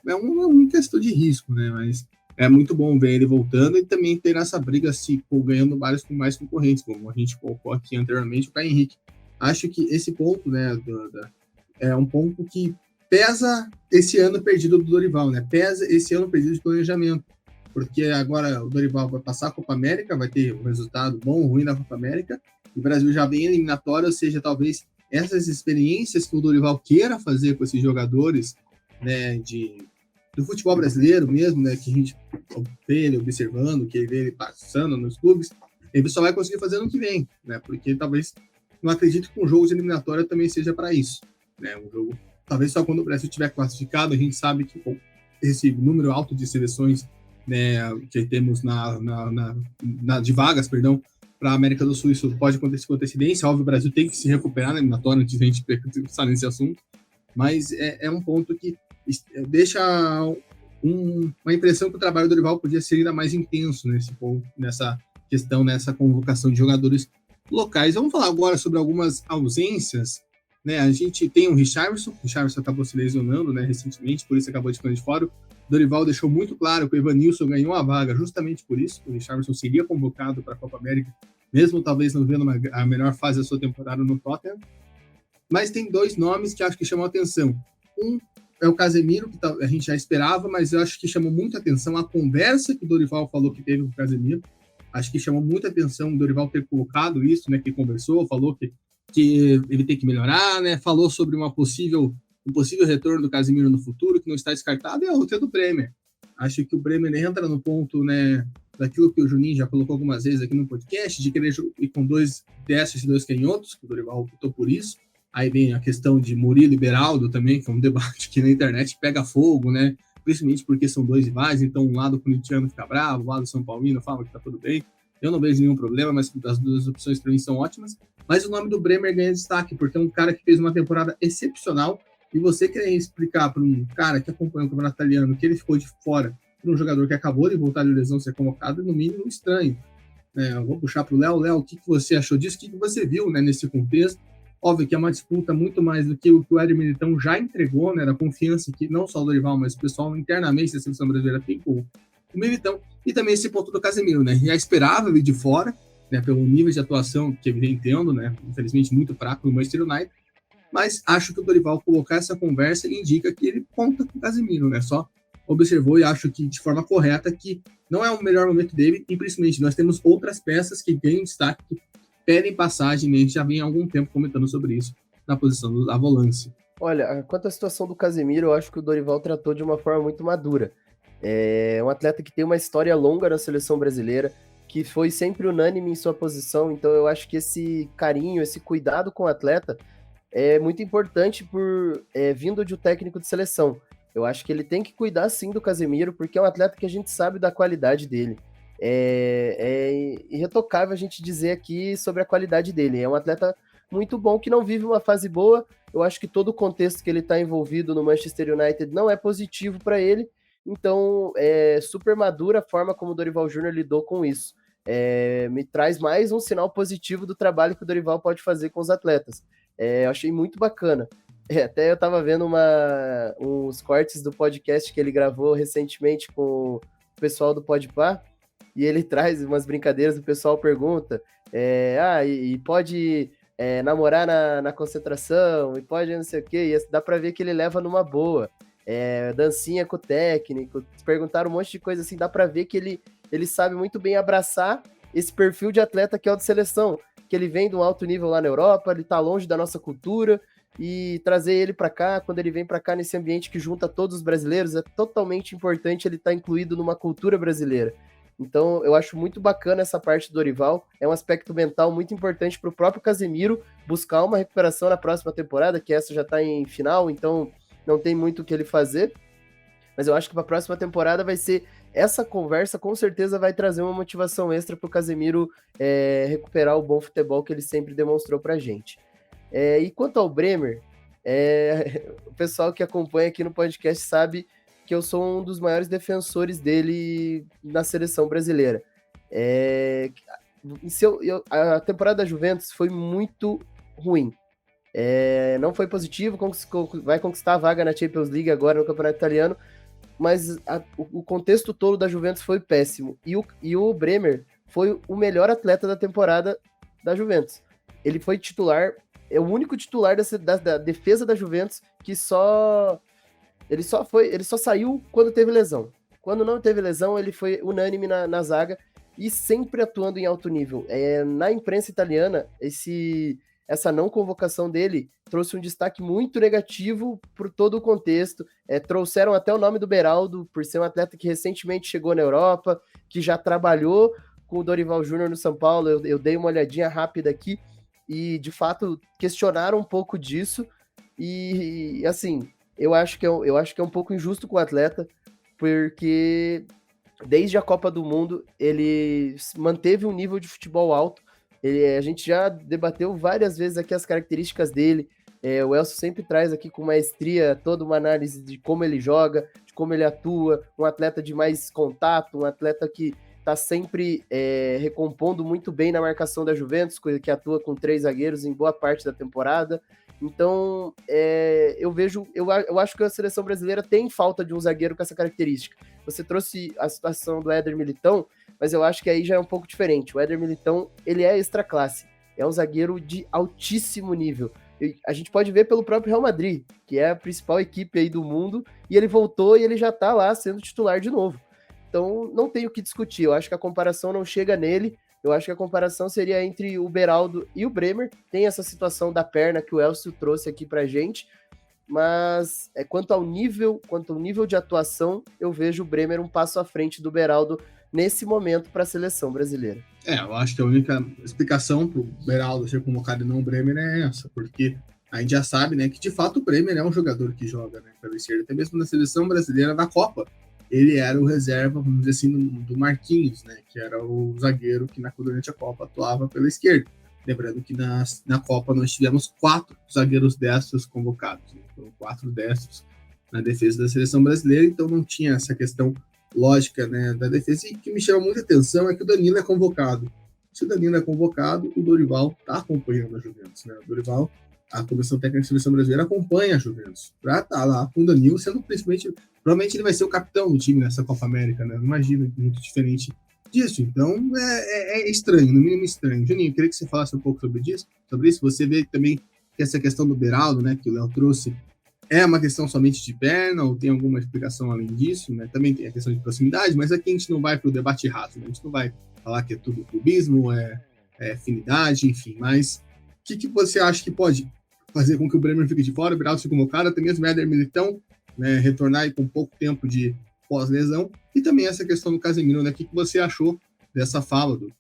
Uma questão de risco, né? Mas é muito bom ver ele voltando e também ter essa briga ganhando vários com mais concorrentes, como a gente colocou aqui anteriormente, o Caio Henrique. Acho que esse ponto, né, é um ponto que pesa esse ano perdido do Dorival, né? Pesa esse ano perdido de planejamento, porque agora o Dorival vai passar a Copa América, vai ter um resultado bom ou ruim na Copa América, e o Brasil já vem eliminatório, ou seja, talvez essas experiências que o Dorival queira fazer com esses jogadores, né, do futebol brasileiro mesmo, né, que a gente vê ele observando, que ele vê ele passando nos clubes, ele só vai conseguir fazer no que vem, né, porque talvez, não acredito que um jogo de eliminatória também seja para isso, né, um jogo, talvez só quando o Brasil estiver classificado, a gente sabe que esse número alto de seleções, né, que temos de vagas, perdão, para a América do Sul, isso pode acontecer com antecedência. Óbvio, o Brasil tem que se recuperar na eliminatória antes de a gente pensar nesse assunto, mas é um ponto que deixa uma impressão que o trabalho do Dorival podia ser ainda mais intenso nesse ponto, nessa questão, nessa convocação de jogadores locais. Vamos falar agora sobre algumas ausências, né? A gente tem o Richarlison acabou se lesionando, né, recentemente, por isso acabou de ficar de fora. O Dorival deixou muito claro que o Evanilson ganhou a vaga justamente por isso. O Richarlison seria convocado para a Copa América, mesmo talvez não vendo a melhor fase da sua temporada no Tottenham. Mas tem 2 nomes que acho que chamam a atenção. Um é o Casemiro, que a gente já esperava, mas eu acho que chamou muita atenção a conversa que o Dorival falou que teve com o Casemiro. Acho que chamou muita atenção o Dorival ter colocado isso, né, que conversou, falou que ele tem que melhorar, né, falou sobre um possível retorno do Casemiro no futuro, que não está descartado, e a outra é do Bremer. Acho que o Bremer entra no ponto, né, daquilo que o Juninho já colocou algumas vezes aqui no podcast, de querer ir com 2 destros e 2 canhotos, que o Dorival optou por isso. Aí vem a questão de Murilo e Beraldo também, que é um debate que na internet pega fogo, né? Principalmente porque são 2 rivais, então um lado corintiano fica bravo, o lado São Paulino fala que tá tudo bem. Eu não vejo nenhum problema, mas as 2 opções para mim são ótimas. Mas o nome do Bremer ganha destaque, porque é um cara que fez uma temporada excepcional, e você querer explicar para um cara que acompanha o campeonato italiano que ele ficou de fora para um jogador que acabou de voltar de lesão ser convocado, no mínimo estranho. Eu vou puxar para o Léo. Léo, o que você achou disso? O que você viu, né, nesse contexto? Óbvio que é uma disputa muito mais do que o Éder Militão já entregou, né, da confiança que não só o Dorival, mas o pessoal internamente da seleção brasileira tem com o Militão, e também esse ponto do Casemiro, né? Já esperava vir de fora, né, pelo nível de atuação que ele vem tendo, né, infelizmente muito fraco no Manchester United, mas acho que o Dorival colocar essa conversa indica que ele conta com o Casemiro, né? Só observou e acho que de forma correta que não é o melhor momento dele, e principalmente nós temos outras peças que ganham destaque, que pedem passagem, né? A gente já vem há algum tempo comentando sobre isso na posição da volância. Olha, quanto à situação do Casemiro, eu acho que o Dorival tratou de uma forma muito madura. É um atleta que tem uma história longa na seleção brasileira, que foi sempre unânime em sua posição, então eu acho que esse carinho, esse cuidado com o atleta é muito importante vindo de um técnico de seleção. Eu acho que ele tem que cuidar sim do Casemiro, porque é um atleta que a gente sabe da qualidade dele. É irretocável a gente dizer aqui sobre a qualidade dele. É um atleta muito bom que não vive uma fase boa. Eu acho que todo o contexto que ele está envolvido no Manchester United não é positivo para ele. Então, é super madura a forma como o Dorival Júnior lidou com isso. Me traz mais um sinal positivo do trabalho que o Dorival pode fazer com os atletas. Eu achei muito bacana. Até eu estava vendo uns cortes do podcast que ele gravou recentemente com o pessoal do Podpah, e ele traz umas brincadeiras, o pessoal pergunta, e pode namorar na concentração, e pode não sei o quê, e dá para ver que ele leva numa boa. Dancinha com o técnico, perguntaram um monte de coisa assim, dá para ver que ele sabe muito bem abraçar esse perfil de atleta que é o de seleção, que ele vem de um alto nível lá na Europa, ele tá longe da nossa cultura, e trazer ele para cá, quando ele vem para cá nesse ambiente que junta todos os brasileiros, é totalmente importante ele estar incluído numa cultura brasileira. Então, eu acho muito bacana essa parte do Dorival, é um aspecto mental muito importante para o próprio Casemiro buscar uma recuperação na próxima temporada, que essa já está em final, então não tem muito o que ele fazer, mas eu acho que para a próxima temporada vai ser essa conversa, com certeza vai trazer uma motivação extra para o Casemiro recuperar o bom futebol que ele sempre demonstrou para a gente. E quanto ao Bremer, o pessoal que acompanha aqui no podcast sabe que eu sou um dos maiores defensores dele na seleção brasileira. A temporada da Juventus foi muito ruim. Não foi positivo, vai conquistar a vaga na Champions League agora no Campeonato Italiano, mas o contexto todo da Juventus foi péssimo. E o Bremer foi o melhor atleta da temporada da Juventus. Ele foi titular, é o único titular da defesa da Juventus que ele só saiu quando teve lesão. Quando não teve lesão, ele foi unânime na zaga e sempre atuando em alto nível. Na imprensa italiana, essa não convocação dele trouxe um destaque muito negativo por todo o contexto. Trouxeram até o nome do Beraldo, por ser um atleta que recentemente chegou na Europa, que já trabalhou com o Dorival Júnior no São Paulo. Eu dei uma olhadinha rápida aqui e, de fato, questionaram um pouco disso. E assim, eu acho que é um pouco injusto com o atleta, porque desde a Copa do Mundo ele manteve um nível de futebol alto. A gente já debateu várias vezes aqui as características dele. O Elcio sempre traz aqui com maestria toda uma análise de como ele joga, de como ele atua, um atleta de mais contato, um atleta que está sempre recompondo muito bem na marcação da Juventus, que atua com 3 zagueiros em boa parte da temporada. Então, eu acho que a seleção brasileira tem falta de um zagueiro com essa característica. Você trouxe a situação do Éder Militão, mas eu acho que aí já é um pouco diferente. O Éder Militão, ele é extra classe, é um zagueiro de altíssimo nível. A gente pode ver pelo próprio Real Madrid, que é a principal equipe aí do mundo, e ele voltou e ele já tá lá sendo titular de novo. Então, não tem o que discutir. Eu acho que a comparação não chega nele. Eu acho que a comparação seria entre o Beraldo e o Bremer. Tem essa situação da perna que o Elcio trouxe aqui pra gente, mas quanto ao nível de atuação, eu vejo o Bremer um passo à frente do Beraldo nesse momento para a seleção brasileira. Eu acho que a única explicação para o Beraldo ser convocado e não o Bremer é essa, porque a gente já sabe, né, que de fato o Bremer é um jogador que joga, né, pela esquerda, até mesmo na seleção brasileira na Copa. Ele era o reserva, vamos dizer assim, do Marquinhos, né, que era o zagueiro que durante a Copa atuava pela esquerda. Lembrando que na Copa nós tivemos 4 zagueiros destros convocados, né? Foram 4 destros na defesa da seleção brasileira, então não tinha essa questão lógica, né, da defesa. E o que me chama muita atenção é que o Danilo é convocado. Se o Danilo é convocado, o Dorival está acompanhando a Juventus, né? O Dorival, a Comissão Técnica da Seleção Brasileira acompanha a Juventus para estar lá com o Danilo, sendo principalmente, provavelmente ele vai ser o capitão do time nessa Copa América, né? Não imagino muito diferente disso. Então é estranho, no mínimo estranho. Juninho, eu queria que você falasse um pouco sobre isso. Você vê também que essa questão do Beraldo, né, que o Léo trouxe, é uma questão somente de perna ou tem alguma explicação além disso, né? Também tem a questão de proximidade, mas aqui a gente não vai para o debate raso, né? A gente não vai falar que é tudo clubismo, é afinidade, enfim. Mas o que você acha que pode fazer com que o Bremer fique de fora, o Beraldo fique convocado, até mesmo o Éder Militão, né, retornar aí com pouco tempo de pós-lesão, e também essa questão do Casemiro, né? O que você achou dessa fala do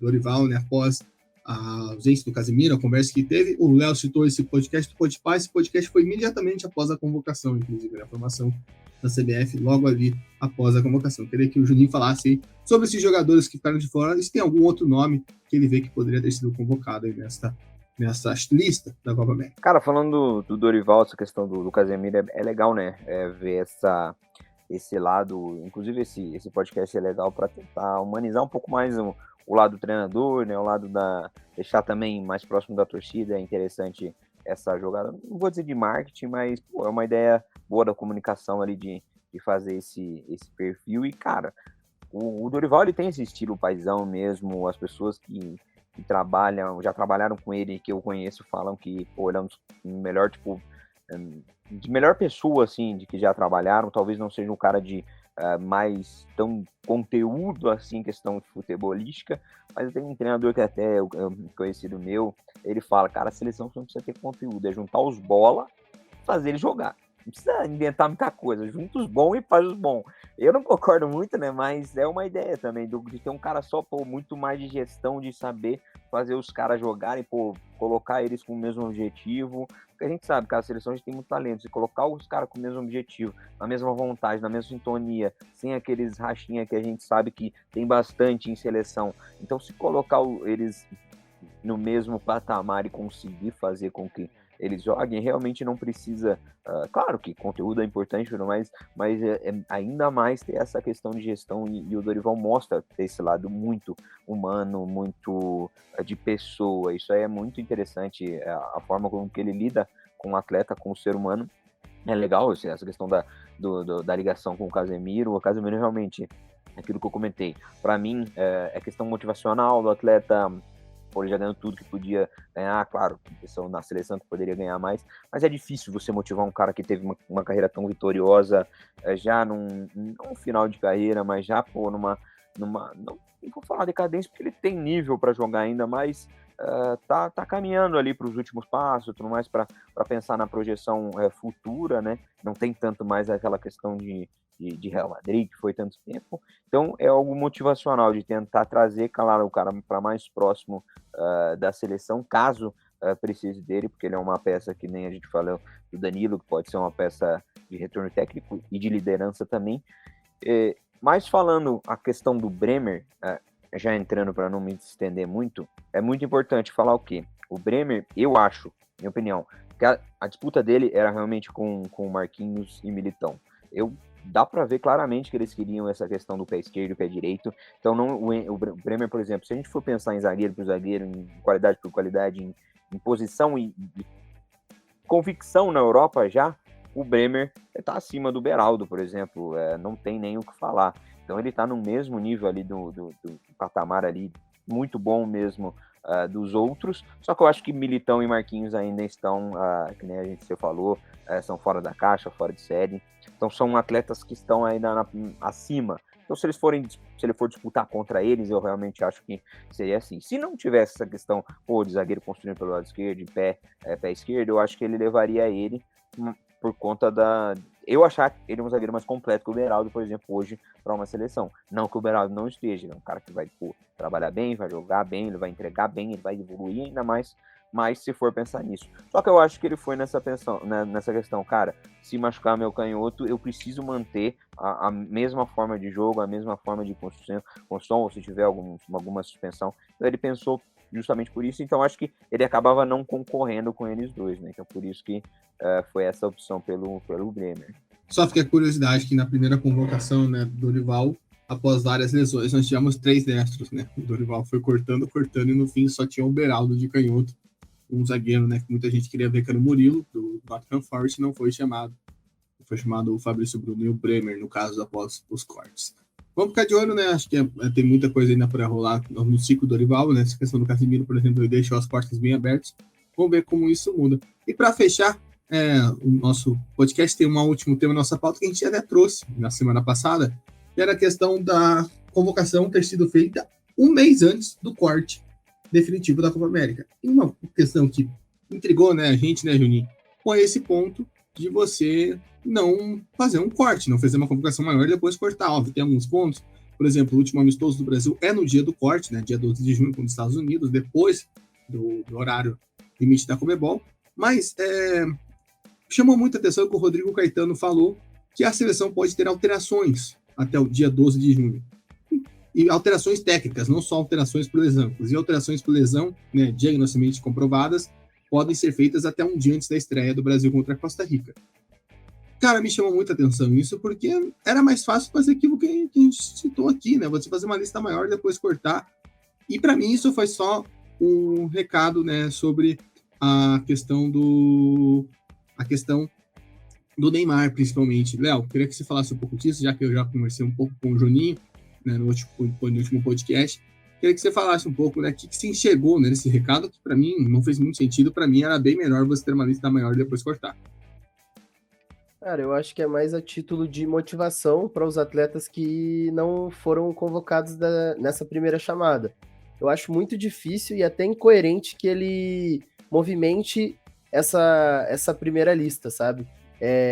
Dorival, né, após a ausência do Casemiro, a conversa que teve? O Léo citou esse podcast do Podpah, esse podcast foi imediatamente após a convocação, inclusive, a formação da CBF, logo ali após a convocação. Queria que o Juninho falasse sobre esses jogadores que ficaram de fora, e se tem algum outro nome que ele vê que poderia ter sido convocado aí nessa lista da Copa América. Cara, falando do Dorival, essa questão do Casemiro é legal, né? Ver esse lado, inclusive esse podcast é legal para tentar humanizar um pouco mais o lado do treinador, né? O lado deixar também mais próximo da torcida. É interessante essa jogada, não vou dizer de marketing, mas é uma ideia boa da comunicação ali de fazer esse perfil. E, cara, o Dorival, ele tem esse estilo paizão mesmo. As pessoas que já trabalharam com ele, que eu conheço, falam que, ele é um melhor, de melhor pessoa, assim, de que já trabalharam. Talvez não seja um cara de mais tão conteúdo, assim, questão futebolística, mas tem um treinador que até é conhecido meu, ele fala, cara, a seleção não precisa ter conteúdo, é juntar os bola, fazer ele jogar. Não precisa inventar muita coisa, junta os bons e faz os bons. Eu não concordo muito, né, mas é uma ideia também, de ter um cara só, muito mais de gestão, de saber fazer os caras jogarem, colocar eles com o mesmo objetivo, porque a gente sabe que a seleção a gente tem muito talento, se colocar os caras com o mesmo objetivo, na mesma vontade, na mesma sintonia, sem aqueles rachinha que a gente sabe que tem bastante em seleção, então se colocar eles no mesmo patamar e conseguir fazer com que eles joguem, realmente não precisa, claro que conteúdo é importante, mas ainda mais ter essa questão de gestão, e o Dorival mostra ter esse lado muito humano, muito de pessoa. Isso aí é muito interessante, a forma como que ele lida com o atleta, com o ser humano. É legal essa questão da ligação com o Casemiro. O Casemiro realmente, aquilo que eu comentei, para mim é questão motivacional do atleta. Ele já ganhou tudo que podia ganhar, claro, questão na seleção que poderia ganhar mais, mas é difícil você motivar um cara que teve uma carreira tão vitoriosa, já num final de carreira, mas já não vou falar decadência, porque ele tem nível para jogar ainda, mas tá caminhando ali para os últimos passos, tudo mais, para pensar na projeção futura, né? Não tem tanto mais aquela questão de Real Madrid, que foi tanto tempo. Então, é algo motivacional de tentar trazer, claro, o cara para mais próximo da seleção, caso precise dele, porque ele é uma peça que nem a gente falou do Danilo, que pode ser uma peça de retorno técnico e de liderança também. Mas falando a questão do Bremer, já entrando para não me estender muito, é muito importante falar o quê? O Bremer, eu acho, minha opinião, que a disputa dele era realmente com o Marquinhos e Militão. Dá para ver claramente que eles queriam essa questão do pé esquerdo e pé direito. Então, o Bremer, por exemplo, se a gente for pensar em zagueiro por zagueiro, em qualidade por qualidade, em posição e convicção na Europa já, o Bremer está acima do Beraldo, por exemplo. Não tem nem o que falar. Então, ele está no mesmo nível ali do patamar ali, muito bom mesmo dos outros. Só que eu acho que Militão e Marquinhos ainda estão, que nem a gente se falou, são fora da caixa, fora de série. Então são atletas que estão ainda acima. Então se ele for disputar contra eles, eu realmente acho que seria assim. Se não tivesse essa questão de zagueiro construindo pelo lado esquerdo, de pé esquerdo, eu acho que ele levaria ele por conta eu achar ele um zagueiro mais completo que o Beraldo, por exemplo, hoje, para uma seleção. Não que o Beraldo não esteja, ele é um cara que vai trabalhar bem, vai jogar bem, ele vai entregar bem, ele vai evoluir ainda mais, mas se for pensar nisso. Só que eu acho que ele foi nessa questão, cara, se machucar meu canhoto, eu preciso manter a mesma forma de jogo, a mesma forma de construção, ou se tiver alguma suspensão. Então ele pensou justamente por isso, então acho que ele acabava não concorrendo com eles dois, né? Então por isso que foi essa opção pelo Bremer. Só fica a curiosidade que na primeira convocação, né, do Dorival, após várias lesões, nós tivemos 3 destros, né? O Dorival foi cortando, e no fim só tinha o Beraldo de canhoto, um zagueiro, né, que muita gente queria ver, que era o Murilo, do Nottingham Forest, não foi chamado. Foi chamado o Fabrício Bruno e o Bremer, no caso, após os cortes. Vamos ficar de olho, né? Acho que tem muita coisa ainda para rolar no ciclo do Dorival, né? Essa questão do Casemiro, por exemplo, ele deixou as portas bem abertas. Vamos ver como isso muda. E para fechar, o nosso podcast tem um último tema na nossa pauta que a gente até trouxe na semana passada, que era a questão da convocação ter sido feita um mês antes do corte definitivo da Copa América. E uma questão que intrigou, né, a gente, né, Juninho, foi esse ponto de você não fazer um corte, não fazer uma convocação maior e depois cortar. Óbvio, tem alguns pontos. Por exemplo, o último amistoso do Brasil é no dia do corte, né, dia 12 de junho, com os Estados Unidos, depois do horário limite da Conmebol. Mas chamou muita atenção que o Rodrigo Caetano falou que a seleção pode ter alterações até o dia 12 de junho. E alterações técnicas, não só alterações por lesão. Inclusive, alterações por lesão, né, diagnosticamente comprovadas, podem ser feitas até um dia antes da estreia do Brasil contra a Costa Rica. Cara, me chamou muita atenção isso, porque era mais fácil fazer aquilo que a gente citou aqui, né? Você fazer uma lista maior e depois cortar. E para mim isso foi só um recado, né, sobre a questão do Neymar, principalmente. Léo, queria que você falasse um pouco disso, já que eu já conversei um pouco com o Juninho, né, no último podcast. Queria que você falasse um pouco, né, o que se enxergou, né, nesse recado, que para mim não fez muito sentido. Para mim era bem melhor você ter uma lista maior e depois cortar. Cara, eu acho que é mais a título de motivação para os atletas que não foram convocados nessa primeira chamada. Eu acho muito difícil e até incoerente que ele movimente essa primeira lista, sabe?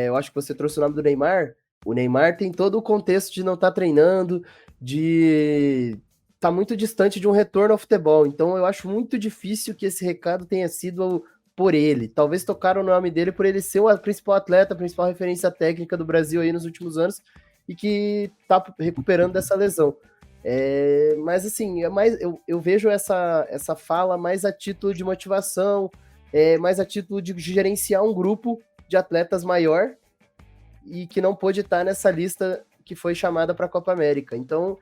Eu acho que você trouxe o nome do Neymar. O Neymar tem todo o contexto de não estar treinando, de estar muito distante de um retorno ao futebol. Então eu acho muito difícil que esse recado tenha sido por ele. Talvez tocaram o nome dele por ele ser o principal atleta, a principal referência técnica do Brasil aí nos últimos anos e que tá recuperando dessa lesão. Mas assim, eu vejo essa fala mais a título de motivação, mais a título de gerenciar um grupo de atletas maior e que não pôde estar nessa lista que foi chamada para a Copa América. Então,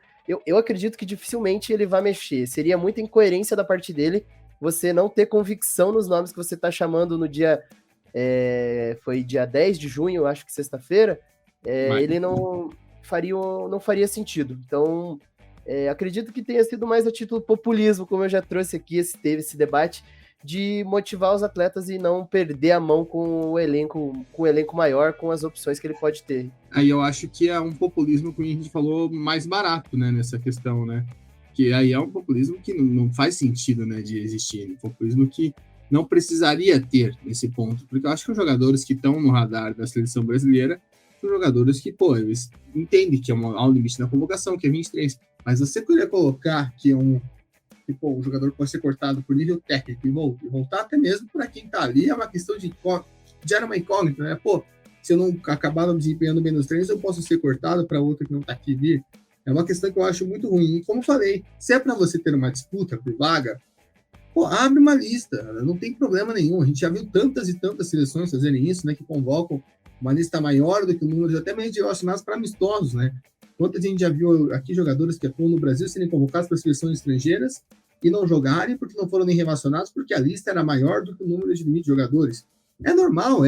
eu acredito que dificilmente ele vai mexer. Seria muita incoerência da parte dele você não ter convicção nos nomes que você está chamando no dia... foi dia 10 de junho, acho que sexta-feira. Ele não faria sentido. Então, acredito que tenha sido mais a título populismo, como eu já trouxe aqui, teve esse debate, de motivar os atletas e não perder a mão com o elenco maior, com as opções que ele pode ter. Aí eu acho que é um populismo que a gente falou mais barato, né, nessa questão, né? Que aí é um populismo que não faz sentido, né, de existir. Um populismo que não precisaria ter nesse ponto. Porque eu acho que os jogadores que estão no radar da seleção brasileira são jogadores que, eles entendem que há um limite na convocação, que é 23. Mas você queria colocar que o jogador pode ser cortado por nível técnico e voltar até mesmo para quem está ali, é uma questão de gera uma incógnita, né? Se eu não acabar não desempenhando bem nos treinos, eu posso ser cortado para outro que não está aqui vir. É uma questão que eu acho muito ruim. E como eu falei, se é para você ter uma disputa por vaga, abre uma lista, não tem problema nenhum. A gente já viu tantas e tantas seleções fazerem isso, né? Que convocam uma lista maior do que o número até mesmo relacionados para amistosos, né? Quantas a gente já viu aqui jogadores que atuam no Brasil serem convocados para seleções estrangeiras e não jogarem porque não foram nem relacionados, porque a lista era maior do que o número de limite de jogadores. É normal,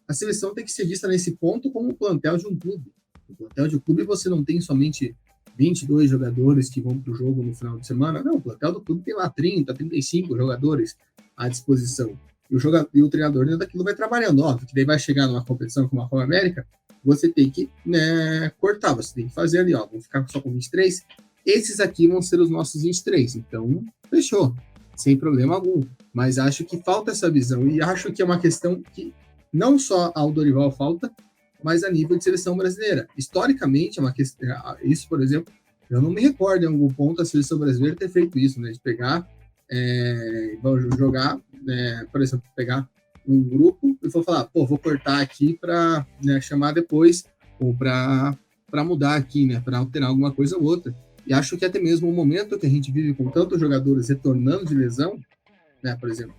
a seleção tem que ser vista nesse ponto como o plantel de um clube. No plantel de um clube você não tem somente 22 jogadores que vão para o jogo no final de semana. Não, o plantel do clube tem lá 30, 35 jogadores à disposição. E o treinador dentro daquilo vai trabalhando. Óbvio que daí vai chegar numa competição como a Copa América, você tem que cortar, você tem que fazer ali, vou ficar só com 23. Esses aqui vão ser os nossos 23. Então, fechou, sem problema algum. Mas acho que falta essa visão. E acho que é uma questão que não só ao Dorival falta, mas a nível de seleção brasileira. Historicamente, é uma questão, isso, por exemplo, eu não me recordo em algum ponto a seleção brasileira ter feito isso, né? De pegar, jogar, por exemplo, pegar um grupo e for falar, vou cortar aqui para chamar depois, ou para mudar aqui, né? Para alterar alguma coisa ou outra. E acho que até mesmo o momento que a gente vive com tantos jogadores retornando de lesão, né? Por exemplo,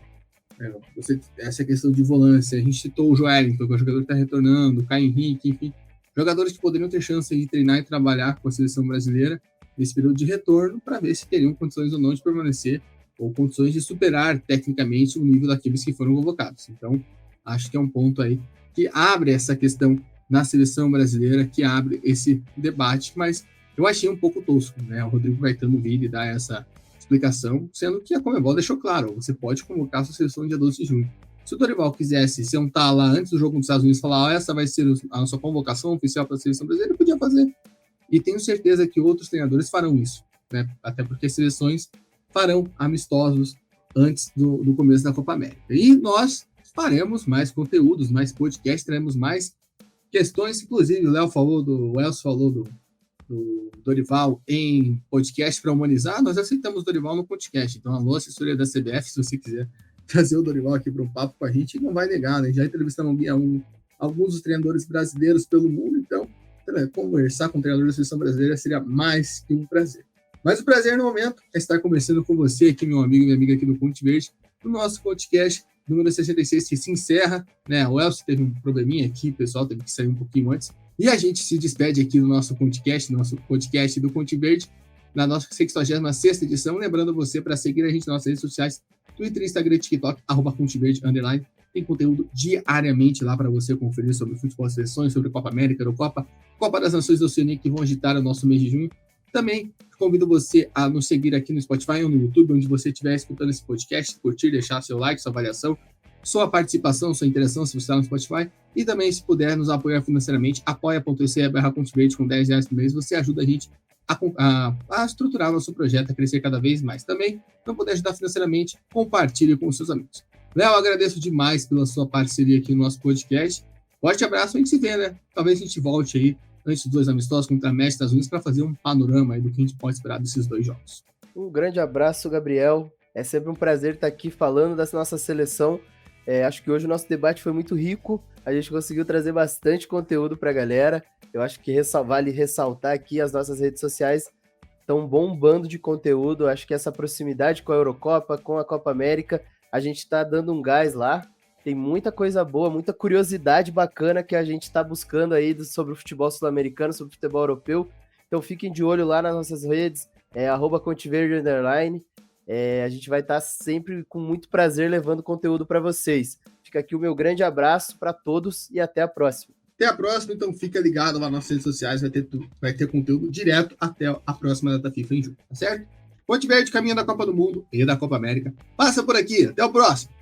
essa questão de volância, a gente citou o Joelinton, que é o jogador que está retornando, o Caio Henrique, enfim. jogadores que poderiam ter chance de treinar e trabalhar com a seleção brasileira nesse período de retorno para ver se teriam condições ou não de permanecer ou condições de superar tecnicamente o nível daqueles que foram convocados. Então, acho que é um ponto aí que abre essa questão na seleção brasileira, que abre esse debate, mas eu achei um pouco tosco, né? O Rodrigo Caetano vir e dar essa explicação, sendo que a Conmebol deixou claro, você pode convocar a sua seleção no dia 12 de junho. Se o Dorival quisesse sentar lá antes do jogo dos Estados Unidos e falar, essa vai ser a sua convocação oficial para a seleção brasileira, ele podia fazer. E tenho certeza que outros treinadores farão isso, né? Até porque as seleções farão amistosos antes do começo da Copa América. E nós faremos mais conteúdos, mais podcasts, teremos mais questões, inclusive o Elcio falou do Dorival em podcast para humanizar, nós aceitamos o Dorival no podcast. Então, alô, assessoria da CBF, se você quiser trazer o Dorival aqui para um papo com a gente, não vai negar, né? Já entrevistamos alguns dos treinadores brasileiros pelo mundo, então conversar com o treinador da seleção brasileira seria mais que um prazer. Mas o prazer no momento é estar conversando com você aqui, meu amigo e minha amiga aqui do Ponte Verde, no nosso podcast número 66, que se encerra, né? O Elcio teve um probleminha aqui, o pessoal teve que sair um pouquinho antes, e a gente se despede aqui do nosso podcast do Ponte Verde, na nossa 66ª edição, lembrando você para seguir a gente nas nossas redes sociais, Twitter, Instagram e TikTok, @PonteVerde_. Tem conteúdo diariamente lá para você conferir sobre futebol de seleções, sobre Copa América, Eurocopa, Copa das Nações da Oceania, que vão agitar o nosso mês de junho. Também convido você a nos seguir aqui no Spotify ou no YouTube, onde você estiver escutando esse podcast, curtir, deixar seu like, sua avaliação, sua participação, sua interação, se você está no Spotify. E também, se puder nos apoiar financeiramente, apoia.se/PonteVerde com R$10 por mês, você ajuda a gente a estruturar nosso projeto, a crescer cada vez mais. Também, não puder ajudar financeiramente, compartilhe com os seus amigos. Léo, agradeço demais pela sua parceria aqui no nosso podcast. Forte abraço, a gente se vê, né? Talvez a gente volte aí antes dos 2 amistosos contra a México e Estados Unidos para fazer um panorama aí do que a gente pode esperar desses 2 jogos. Um grande abraço, Gabriel. É sempre um prazer estar aqui falando da nossa seleção. Acho que hoje o nosso debate foi muito rico. A gente conseguiu trazer bastante conteúdo para a galera. Eu acho que vale ressaltar aqui, as nossas redes sociais estão bombando de conteúdo. Acho que essa proximidade com a Eurocopa, com a Copa América, a gente está dando um gás lá. Tem muita coisa boa, muita curiosidade bacana que a gente está buscando aí sobre o futebol sul-americano, sobre o futebol europeu. Então fiquem de olho lá nas nossas redes, @ConteVerde_. A gente vai estar sempre com muito prazer levando conteúdo para vocês. Fica aqui o meu grande abraço para todos e até a próxima. Até a próxima, então fica ligado lá nas redes sociais, vai ter conteúdo direto até a próxima data FIFA em julho, tá certo? Ponte Verde, caminho da Copa do Mundo e da Copa América. Passa por aqui, até o próximo!